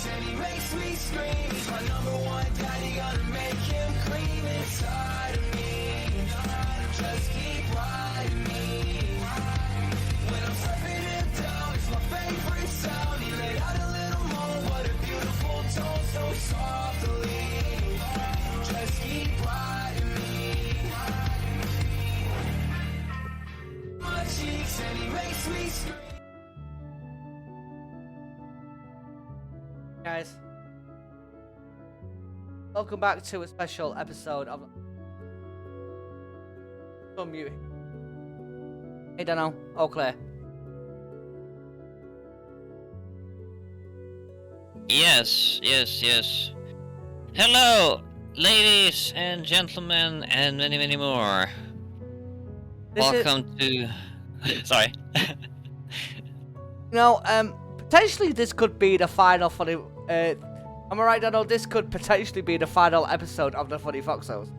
And he makes me scream. He's my number one daddy, gonna make him cream inside of me. Just keep riding me. When I'm surfing him down, it's my favorite sound. He laid out a little more, what a beautiful tone, so softly. Just keep riding me. My cheeks and he makes me scream. Guys, welcome back to a special episode of Unmute. Hey, Donno. All clear. Yes. Hello, ladies and gentlemen, and many more. Welcome to. Sorry. Potentially this could be the final funny. Am I right, Donno? This could potentially be the final episode of the FunnyFoxxos.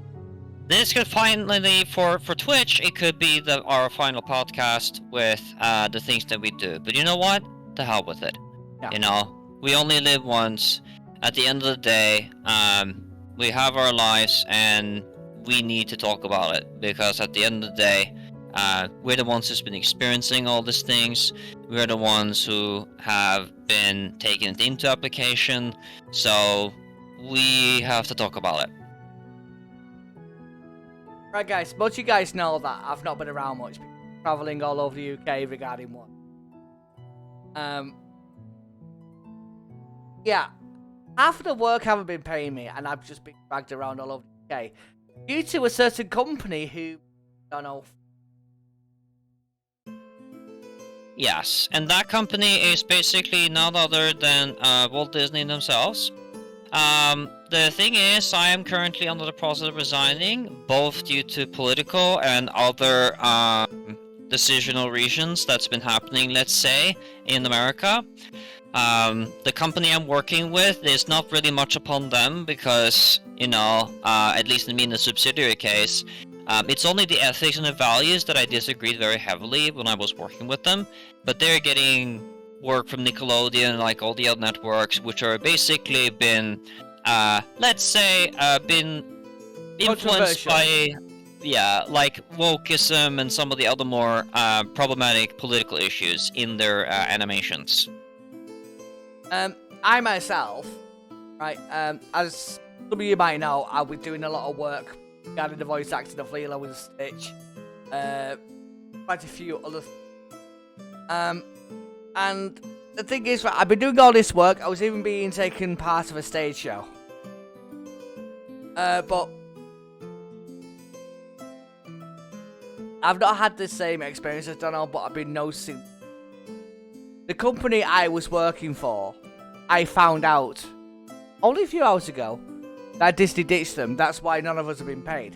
This could finally, for Twitch, it could be our final podcast with the things that we do. But you know what? The hell with it. Yeah. You know, we only live once. At the end of the day, we have our lives, and we need to talk about it, because at the end of the day, we're the ones who's been experiencing all these things. We're the ones who have been taking it into application, so we have to talk about it. Right, guys, most of you guys know that I've not been around much, traveling all over the UK regarding what. Yeah, half of the work haven't been paying me, and I've just been dragged around all over the UK due to a certain company who, I don't know. Yes, and that company is basically none other than Walt Disney themselves. The thing is, I am currently under the process of resigning, both due to political and other decisional reasons that's been happening, let's say, in America. The company I'm working with, there's not really much upon them because, you know, at least in the subsidiary case, it's only the ethics and the values that I disagreed very heavily when I was working with them, but they're getting work from Nickelodeon, like all the other networks, which are basically been, let's say, been influenced by, yeah, like wokeism and some of the other more problematic political issues in their animations. I myself, right, as some of you might know, I'll be doing a lot of work regarding the voice acting of Lilo and Stitch, quite a few other and the thing is, I've been doing all this work. I was even being taken part of a stage show, but I've not had the same experience as Donald, but I've been noticing the company I was working for, I found out only a few hours ago that Disney ditched them. That's why none of us have been paid.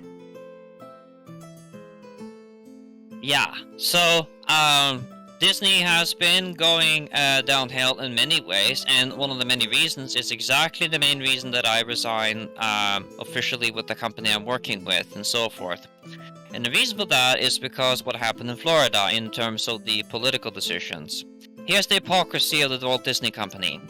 Yeah, so, Disney has been going downhill in many ways, and one of the many reasons is exactly the main reason that I resign officially with the company I'm working with, and so forth. And the reason for that is because what happened in Florida in terms of the political decisions. Here's the hypocrisy of the Walt Disney Company.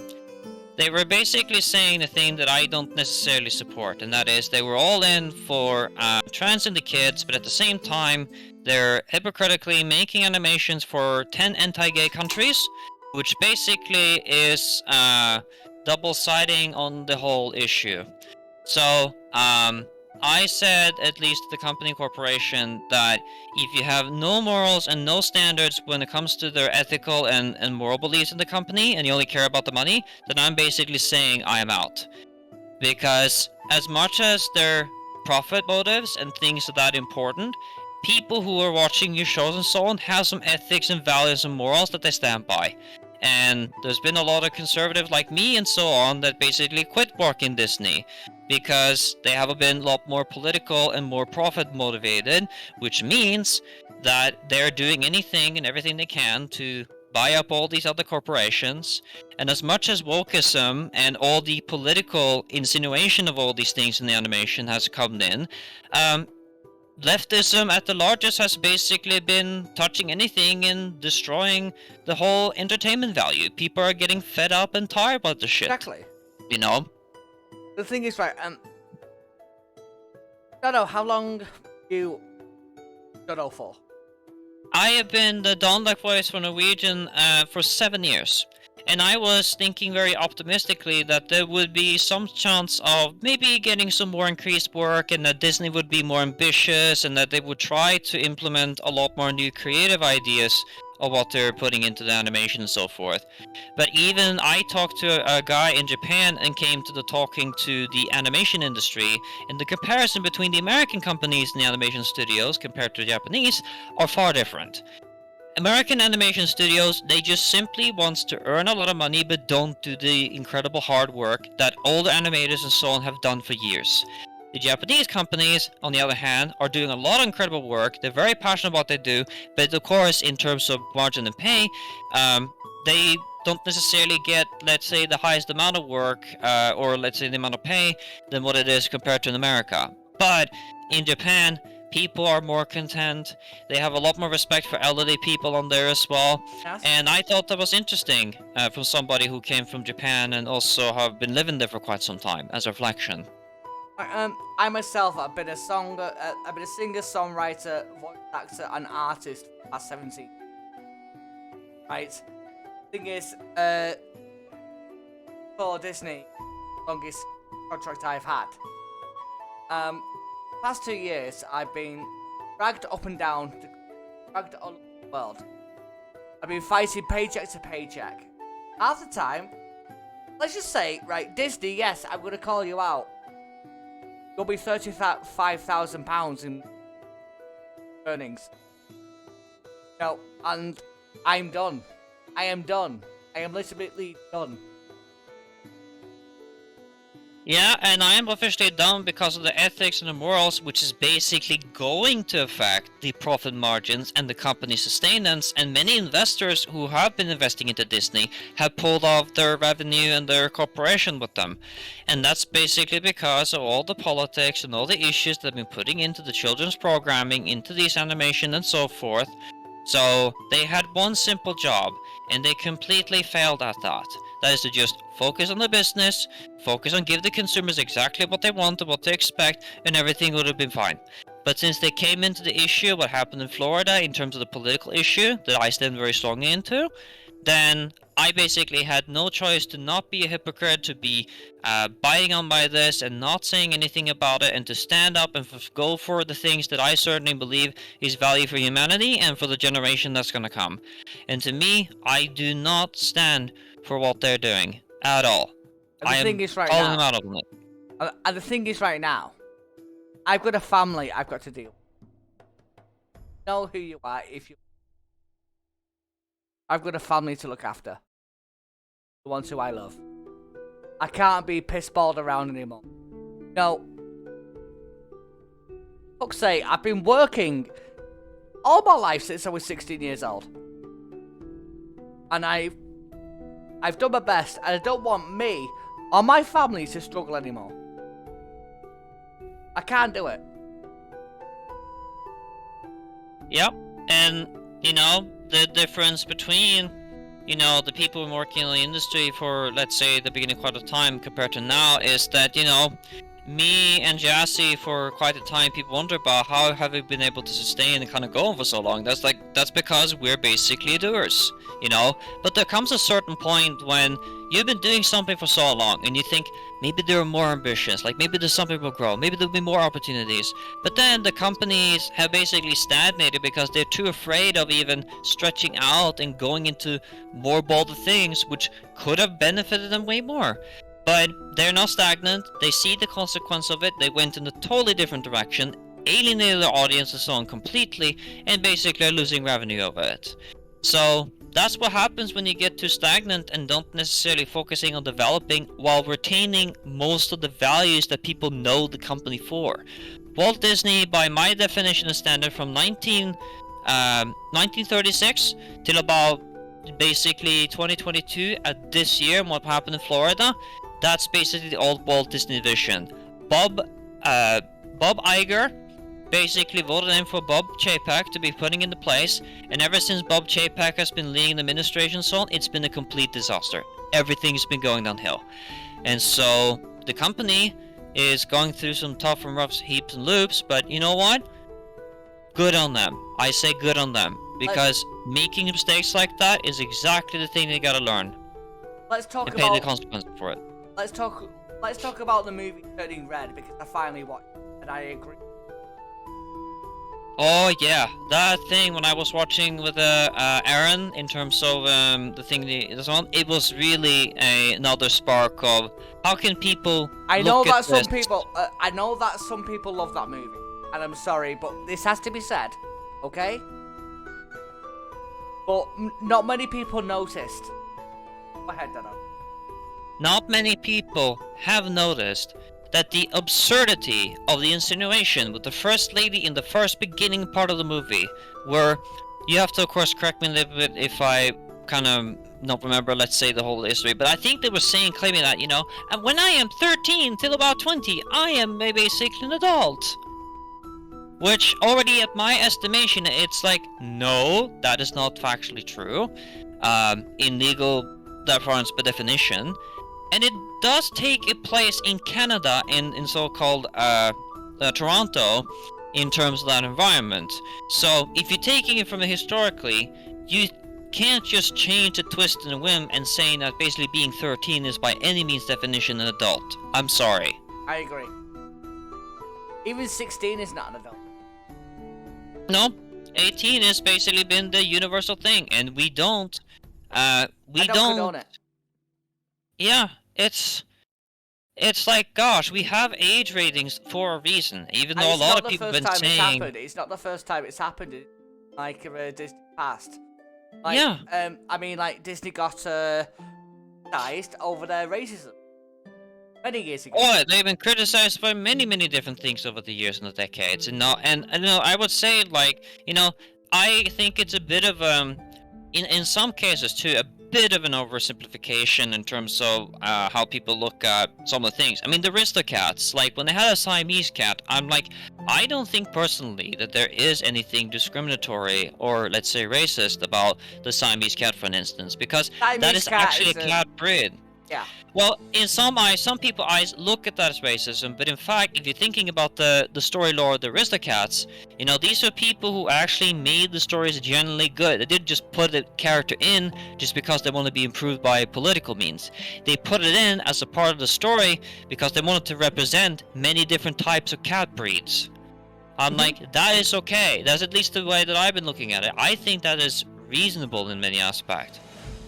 They were basically saying the thing that I don't necessarily support, and that is they were all in for transgender kids, but at the same time, they're hypocritically making animations for 10 anti-gay countries, which basically is double-siding on the whole issue. So, I said, at least the company corporation, that if you have no morals and no standards when it comes to their ethical and moral beliefs in the company, and you only care about the money, then I'm basically saying I am out. Because as much as their profit motives and things are that important, people who are watching your shows and so on have some ethics and values and morals that they stand by. And there's been a lot of conservatives like me and so on that basically quit working Disney because they have been a lot more political and more profit motivated, which means that they're doing anything and everything they can to buy up all these other corporations. And as much as wokeism and all the political insinuation of all these things in the animation has come in, leftism at the largest has basically been touching anything and destroying the whole entertainment value. People are getting fed up and tired about the shit. Exactly. You know? The thing is, right, I don't know, how long you don't know for? I have been the Donlek voice for Norwegian for 7 years. And I was thinking very optimistically that there would be some chance of maybe getting some more increased work, and that Disney would be more ambitious, and that they would try to implement a lot more new creative ideas of what they're putting into the animation and so forth. But even I talked to a guy in Japan and came to the talking to the animation industry, and the comparison between the American companies and the animation studios compared to the Japanese are far different. American animation studios, they just simply wants to earn a lot of money but don't do the incredible hard work that all the animators and so on have done for years. The Japanese companies, on the other hand, are doing a lot of incredible work. They're very passionate about what they do, but of course, in terms of margin and pay, they don't necessarily get, let's say, the highest amount of work, or let's say the amount of pay, than what it is compared to in America. But in Japan, people are more content. They have a lot more respect for elderly people on there as well. Yes. And I thought that was interesting from somebody who came from Japan and also have been living there for quite some time as a reflection. I myself have been a singer, songwriter, voice actor, and artist for the past 17. Right. Thing is, for Disney, longest contract I've had. Past 2 years, I've been dragged up and down, dragged all over the world. I've been fighting paycheck to paycheck. Half the time, let's just say, right, Disney, yes, I'm gonna call you out. You'll be £35,000 in earnings. No, and I'm done. I am done. I am literally done. Yeah, and I am officially done because of the ethics and the morals, which is basically going to affect the profit margins and the company's sustenance, and many investors who have been investing into Disney have pulled off their revenue and their cooperation with them. And that's basically because of all the politics and all the issues that have been putting into the children's programming, into these animation and so forth. So they had one simple job, and they completely failed at that. That is to just focus on the business, focus on give the consumers exactly what they want and what they expect, and everything would have been fine. But since they came into the issue, what happened in Florida in terms of the political issue that I stand very strongly into, then I basically had no choice to not be a hypocrite, to be biting on by this and not saying anything about it, and to stand up and go for the things that I certainly believe is value for humanity and for the generation that's going to come. And to me, I do not stand for what they're doing at all. I am calling them out on it. And the thing is, right now, I've got a family I've got to deal with. Know who you are if you. I've got a family to look after. The ones who I love. I can't be pissballed around anymore. No. Fuck's sake, I've been working all my life since I was 16 years old. And I've done my best, and I don't want me or my family to struggle anymore. I can't do it. Yep, and, you know, the difference between, you know, the people working in the industry for, let's say, the beginning part of time compared to now is that, you know, me and Jazzy for quite a time, people wonder about how have we been able to sustain and kind of go on for so long. That's because we're basically doers, you know. But there comes a certain point when you've been doing something for so long and you think maybe there are more ambitions, like maybe the something will grow, maybe there'll be more opportunities. But then the companies have basically stagnated because they're too afraid of even stretching out and going into more bolder things, which could have benefited them way more. But they're not stagnant, they see the consequence of it, they went in a totally different direction, alienated their audiences on completely, and basically are losing revenue over it. So that's what happens when you get too stagnant and don't necessarily focusing on developing while retaining most of the values that people know the company for. Walt Disney, by my definition of standard, from 1936 till about basically 2022 at this year and what happened in Florida, that's basically the old Walt Disney vision. Bob Iger basically voted in for Bob Chapek to be putting into place, and ever since Bob Chapek has been leading the administration so on, it's been a complete disaster. Everything's been going downhill. And so the company is going through some tough and rough heaps and loops, but you know what? Good on them. I say good on them, because making mistakes like that is exactly the thing they gotta learn. Let's talk and pay the consequences for it. Let's talk about the movie Turning Red, because I finally watched it, and I agree. Oh yeah, that thing when I was watching with Aaron in terms of the thing this one, it was really another spark of how can people. I know that some people love that movie, and I'm sorry, but this has to be said, okay? But not many people noticed. Go ahead, Donno. Not many people have noticed that the absurdity of the insinuation with the First Lady in the first beginning part of the movie, where you have to of course correct me a little bit if I kind of not remember, let's say, the whole history, but I think they were claiming that, you know, and when I am 13 till about 20, I am basically an adult. Which already at my estimation, it's like, no, that is not factually true, in legal difference by definition. And it does take a place in Canada, in so-called Toronto, in terms of that environment. So if you're taking it from it historically, you can't just change a twist and a whim and saying that basically being 13 is by any means definition an adult. I'm sorry. I agree. Even 16 is not an adult. No, 18 has basically been the universal thing, and we don't. I don't condone it. Yeah, it's like, gosh, we have age ratings for a reason, even though a lot of people have been saying... It's not the first time it's happened in, like, Disney past. Like, yeah. I mean, like, Disney got, criticized over their racism. Many years ago. Oh, they've been criticized for many, many different things over the years and the decades, and I would say, like, you know, I think it's a bit of in some cases too, a bit of an oversimplification in terms of how people look at some of the things. I mean, the Aristocats, like when they had a Siamese cat, I'm like, I don't think personally that there is anything discriminatory or, let's say, racist about the Siamese cat, for instance, because that is actually a cat breed. Yeah. Well, in some eyes, some people's eyes look at that as racism, but in fact, if you're thinking about the story lore of the Aristocats, you know, these are people who actually made the stories genuinely good. They didn't just put a character in just because they want to be improved by political means. They put it in as a part of the story because they wanted to represent many different types of cat breeds. I'm like, that is okay. That's at least the way that I've been looking at it. I think that is reasonable in many aspects.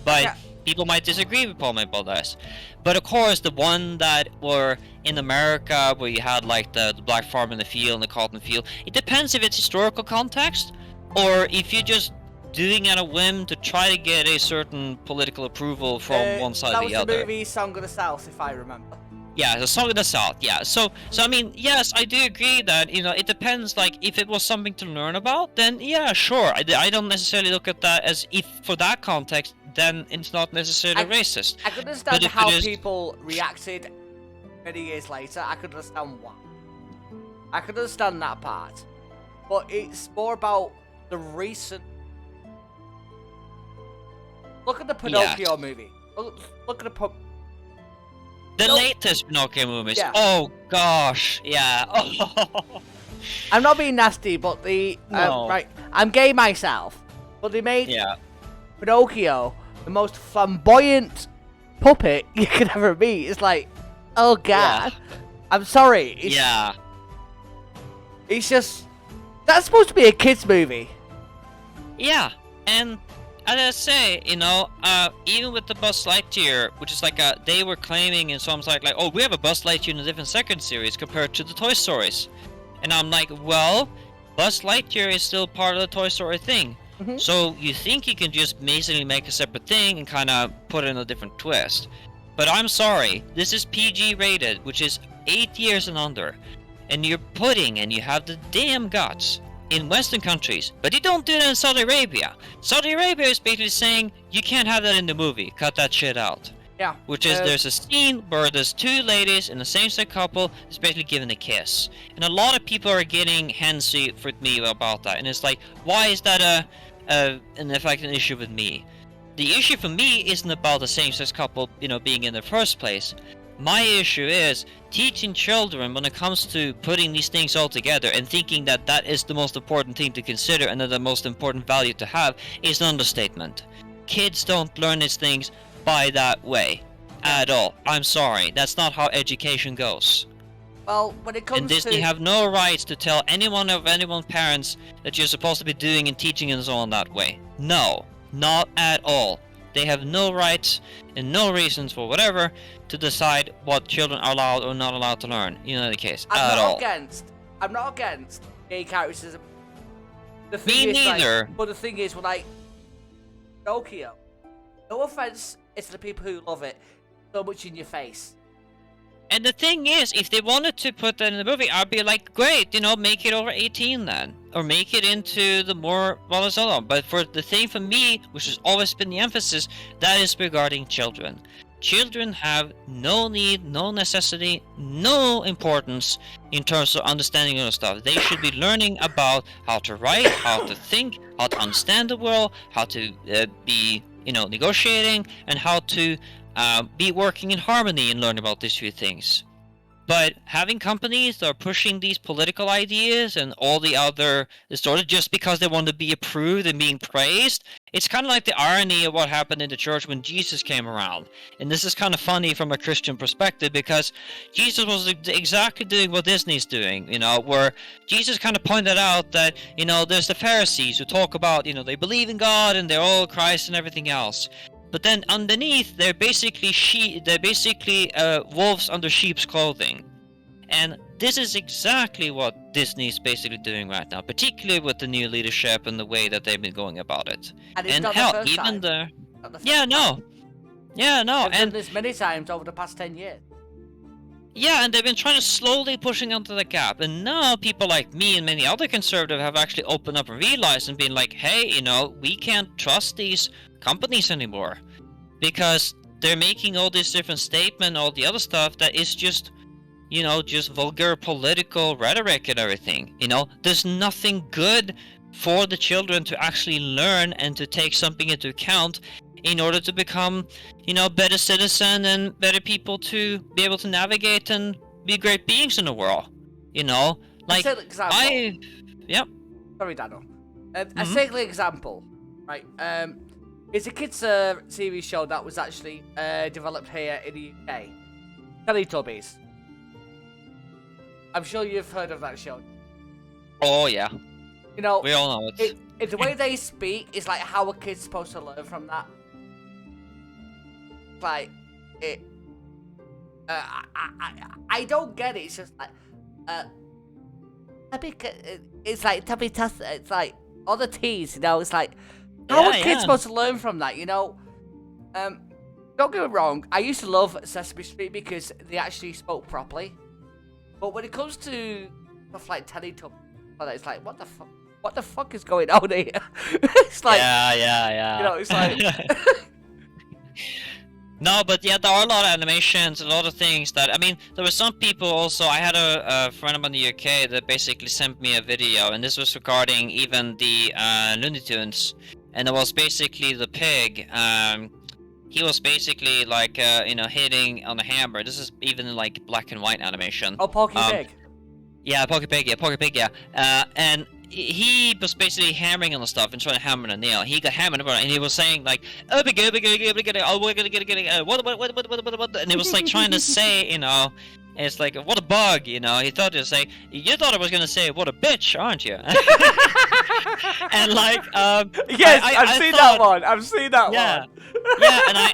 But... yeah. People might disagree with Paul about this. But of course, the one that were in America, where you had like the black farm in the field and the cotton field, it depends if it's historical context, or if you're just doing it at a whim to try to get a certain political approval from one side or the other. That was the movie Song of the South, if I remember. Yeah, the Song of the South, yeah. So I mean, yes, I do agree that, you know, it depends, like, if it was something to learn about, then yeah, sure. I don't necessarily look at that as, if for that context, then it's not necessarily racist. I could understand how people reacted many years later. I could understand why. I could understand that part. But it's more about the recent... Look at the Pinocchio movie. Look at the latest Pinocchio movies. Yeah. Oh gosh, yeah. Oh. I'm not being nasty, but right, I'm gay myself, but they made Pinocchio the most flamboyant puppet you could ever meet. It's like, Oh God. I'm sorry. Yeah. It's just that's supposed to be a kids movie. Yeah, and as I say, you know, even with the Buzz Lightyear, which is like they were claiming in some site like, oh, we have a Buzz Lightyear in a different second series compared to the Toy Stories, and I'm like, well, Buzz Lightyear is still part of the Toy Story thing, so you think you can just basically make a separate thing and kind of put in a different twist, but I'm sorry, this is PG rated, which is 8 years and under, and you're putting and you have the damn guts in Western countries, but you don't do that in Saudi Arabia. Saudi Arabia is basically saying you can't have that in the movie. Cut that shit out. Yeah. Which is there's a scene where there's two ladies in a same-sex couple is basically giving a kiss, and a lot of people are getting handsy with me about that. And it's like, why is that in effect an issue with me? The issue for me isn't about the same-sex couple, you know, being in the first place. My issue is teaching children when it comes to putting these things all together and thinking that that is the most important thing to consider and that the most important value to have is an understatement. Kids don't learn these things by that way at all. I'm sorry, that's not how education goes. Well, when it comes and Disney have no rights to tell anyone's parents that you're supposed to be doing and teaching and so on that way. No, not at all. They have no rights and no reasons for whatever to decide what children are allowed or not allowed to learn in any case at all. I'm not against gay characters. The Me thing is, neither. Like, but the thing is, like Tokyo, no offense, it's the people who love it so much in your face. And the thing is, if they wanted to put that in the movie, I'd be like, great, you know, make it over 18 then. Or make it into the more, well, it's all on. But for the thing for me, which has always been the emphasis, that is regarding children. Children have no need, no necessity, no importance in terms of understanding other stuff. They should be learning about how to write, how to think, how to understand the world, how to be, you know, negotiating, and how to be working in harmony and learn about these few things. But having companies that are pushing these political ideas and all the other sort of just because they want to be approved and being praised, it's kind of like the irony of what happened in the church when Jesus came around. And this is kind of funny from a Christian perspective because Jesus was exactly doing what Disney's doing, you know, where Jesus kind of pointed out that, you know, there's the Pharisees who talk about, you know, they believe in God and they're all Christ and everything else. But then underneath, they're basically wolves under sheep's clothing. And this is exactly what Disney's basically doing right now, particularly with the new leadership and the way that they've been going about it. And hell, even the... Yeah, no. They've done this many times over the past 10 years. Yeah, and they've been trying to slowly pushing onto the gap. And now people like me and many other conservatives have actually opened up and realized and been like, hey, you know, we can't trust these companies anymore. Because they're making all this different statement, all the other stuff that is just, you know, just vulgar political rhetoric and everything. You know, there's nothing good for the children to actually learn and to take something into account in order to become, you know, better citizen and better people to be able to navigate and be great beings in the world. You know, like Yep. Sorry, Daniel. A single example, right? It's a kids' TV show that was actually developed here in the UK. Teletubbies. I'm sure you've heard of that show. Oh yeah. You know, we all know it. It's the way they speak is like how a kid's supposed to learn from that. Like it. I don't get it. It's just like it's like Tubby Tuss. It's like all the T's. You know, it's like. How are kids supposed to learn from that, you know? Don't get me wrong, I used to love Sesame Street because they actually spoke properly. But when it comes to stuff like Teletubbies, it's like, what the fuck is going on here? It's like... Yeah. You know, it's like... No, but yeah, there are a lot of animations, a lot of things that, I mean, there were some people also, I had a friend of mine in the UK that basically sent me a video, and this was regarding even the Looney Tunes, and it was basically the pig, he was basically like, you know, hitting on the hammer. This is even like black and white animation. Oh, Porky Pig. Yeah, Porky Pig, yeah. And he was basically hammering on the stuff and trying to hammer on a nail. He got hammered about it, and he was saying like, "Oh, we're gonna get it. Oh, we're gonna get it. What?" And he was like trying to say, you know, it's like, "What a bug," you know. He thought to say, "You thought I was gonna say, what a bitch, aren't you?" And like, yes, I've seen that one. I've seen that one. Yeah,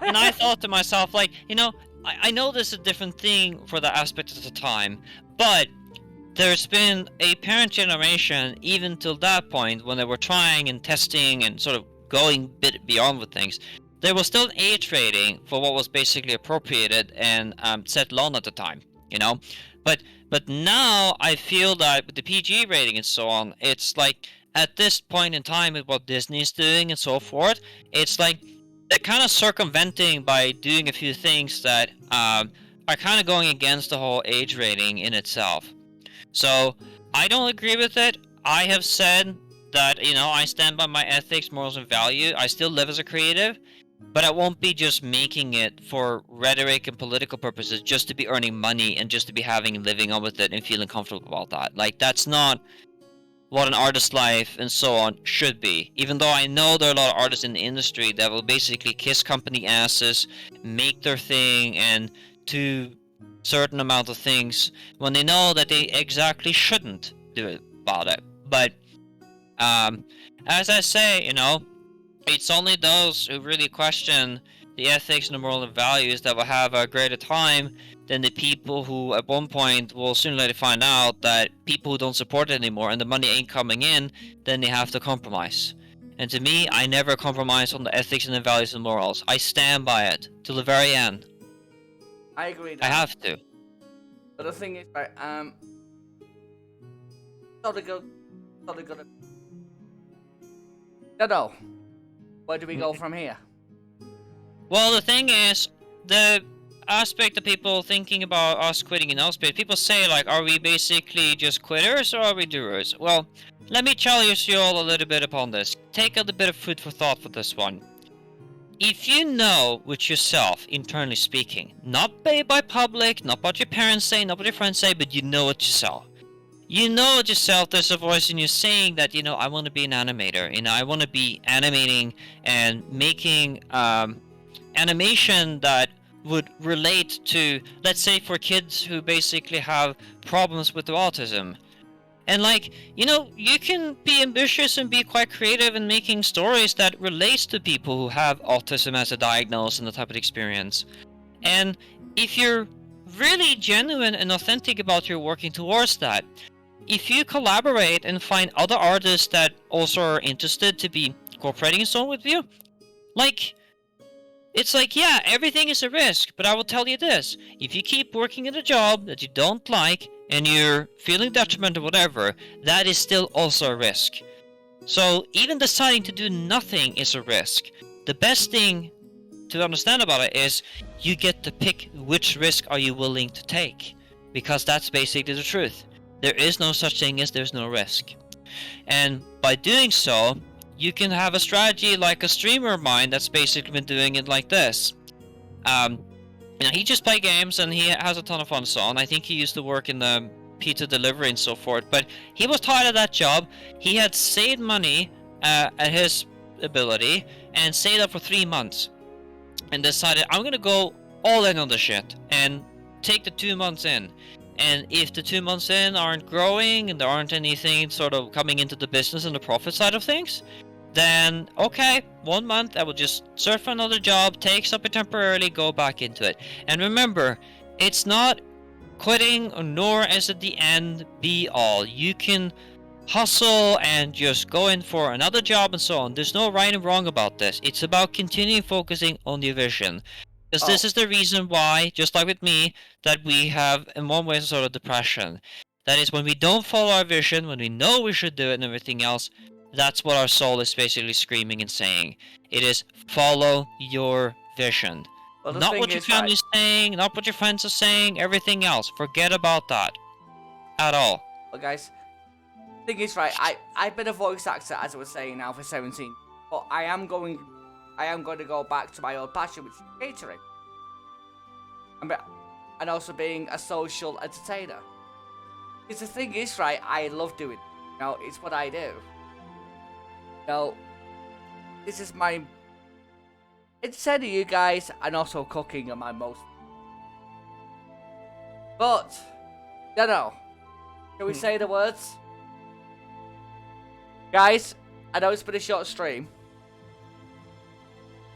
and I thought to myself, like, you know, I know this is a different thing for the aspect at the time, but there's been a parent generation even till that point when they were trying and testing and sort of going a bit beyond with things. There was still an age rating for what was basically appropriated and settled on at the time, you know. But now I feel that with the PG rating and so on, it's like at this point in time with what Disney's doing and so forth, it's like they're kind of circumventing by doing a few things that are kind of going against the whole age rating in itself. So I don't agree with it. I have said that, you know, I stand by my ethics, morals, and value. I still live as a creative, but I won't be just making it for rhetoric and political purposes, just to be earning money and just to be having and living on with it and feeling comfortable about that. Like, that's not what an artist's life and so on should be. Even though I know there are a lot of artists in the industry that will basically kiss company asses, make their thing, and to certain amount of things when they know that they exactly shouldn't do it about it. But as I say, you know, it's only those who really question the ethics and the moral and values that will have a greater time than the people who at one point will sooner or later find out that people who don't support it anymore and the money ain't coming in, then they have to compromise. And to me, I never compromise on the ethics and the values and morals. I stand by it till the very end. I agree. I have to. But the thing is, right, totally good. No. Where do we go from here? Well, the thing is, the aspect of people thinking about us quitting in Elspeth, people say, like, are we basically just quitters or are we doers? Well, let me challenge you all a little bit upon this. Take a little bit of food for thought for this one. If you know with yourself, internally speaking, not by public, not what your parents say, not what your friends say, but you know it yourself. You know it yourself, there's a voice in you saying that, you know, I want to be an animator, you know, I want to be animating and making animation that would relate to, let's say, for kids who basically have problems with autism. And like, you know, you can be ambitious and be quite creative in making stories that relates to people who have autism as a diagnosis and the type of experience. And if you're really genuine and authentic about your working towards that, if you collaborate and find other artists that also are interested to be cooperating and so on with you, like, it's like, yeah, everything is a risk, but I will tell you this, if you keep working at a job that you don't like, and you're feeling detriment or whatever, that is still also a risk. So even deciding to do nothing is a risk. The best thing to understand about it is you get to pick which risk are you willing to take, because that's basically the truth. There is no such thing as there's no risk. And by doing so, you can have a strategy like a streamer of mine that's basically been doing it like this. You know, he just plays games and he has a ton of fun, so on. I think he used to work in the pizza delivery and so forth, but he was tired of that job. He had saved money at his ability and saved up for 3 months and decided, I'm gonna go all in on the shit and take the 2 months in. And if the 2 months in aren't growing and there aren't anything sort of coming into the business and the profit side of things, then okay, 1 month I will just search for another job, take something temporarily, go back into it. And remember, it's not quitting, nor is it the end be all. You can hustle and just go in for another job and so on. There's no right and wrong about this. It's about continuing focusing on your vision. Because this is the reason why, just like with me, that we have in one way sort of depression. That is, when we don't follow our vision, when we know we should do it and everything else, that's what our soul is basically screaming and saying. It is, follow your vision. Well, not what your family's saying, not what your friends are saying, everything else. Forget about that. At all. Well, guys, the thing is, right, I've been a voice actor, as I was saying now, for 17. But I am going to go back to my old passion, which is catering. And also being a social entertainer. Because the thing is, right, I love doing it. No, it's what I do. No, this is my. Instead of you guys, and also cooking are my most. But, Donno, can we say the words? Guys, I know it's been a short stream.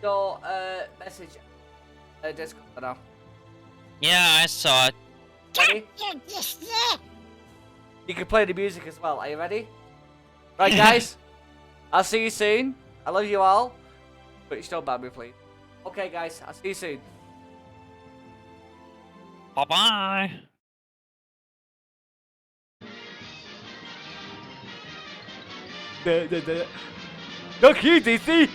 Your message, Discord, Donno. Yeah, I saw it. Ready? You can play the music as well. Are you ready? Right, guys. I'll see you soon. I love you all. But don't ban me, please. Okay, guys. I'll see you soon. Bye-bye. Duckie, DC.